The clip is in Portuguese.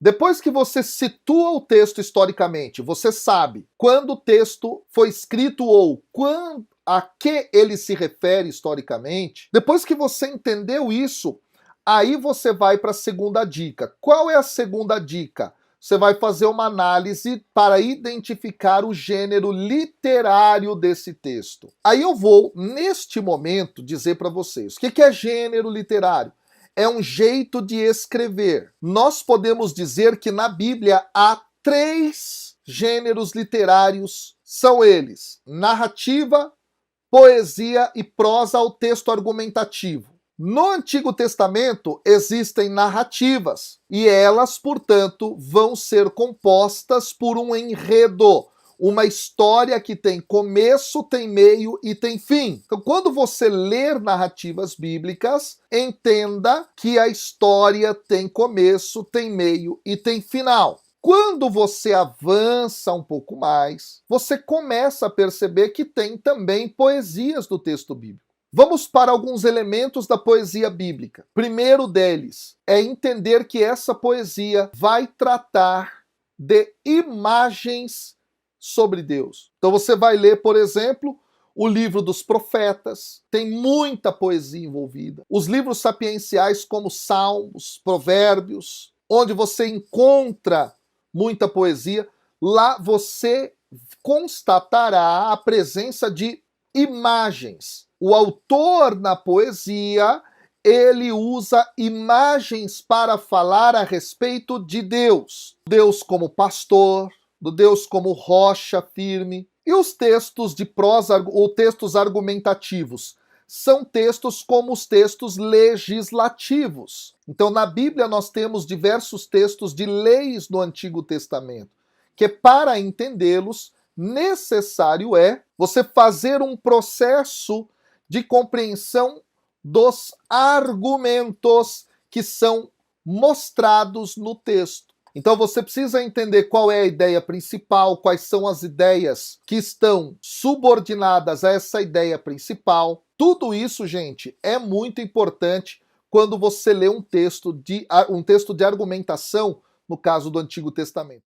Depois que você situa o texto historicamente, você sabe quando o texto foi escrito ou a que ele se refere historicamente. Depois que você entendeu isso, aí você vai para a segunda dica. Qual é a segunda dica? Você vai fazer uma análise para identificar o gênero literário desse texto. Aí eu vou, neste momento, dizer para vocês o que é gênero literário. É um jeito de escrever. Nós podemos dizer que na Bíblia há 3 gêneros literários. São eles: narrativa, poesia e prosa ao texto argumentativo. No Antigo Testamento existem narrativas e elas, portanto, vão ser compostas por um enredo, uma história que tem começo, tem meio e tem fim. Então, quando você ler narrativas bíblicas, entenda que a história tem começo, tem meio e tem final. Quando você avança um pouco mais, você começa a perceber que tem também poesias do texto bíblico. Vamos para alguns elementos da poesia bíblica. Primeiro deles é entender que essa poesia vai tratar de imagens sobre Deus. Então você vai ler, por exemplo, o livro dos profetas, tem muita poesia envolvida. Os livros sapienciais como Salmos, Provérbios, onde você encontra muita poesia, lá você constatará a presença de imagens. O autor na poesia, ele usa imagens para falar a respeito de Deus. Deus como pastor, do Deus como rocha firme. E os textos de prosa ou textos argumentativos são textos como os textos legislativos. Então, na Bíblia, nós temos diversos textos de leis no Antigo Testamento, que para entendê-los, necessário é você fazer um processo de compreensão dos argumentos que são mostrados no texto. Então você precisa entender qual é a ideia principal, quais são as ideias que estão subordinadas a essa ideia principal. Tudo isso, gente, é muito importante quando você lê um texto de argumentação, no caso do Antigo Testamento.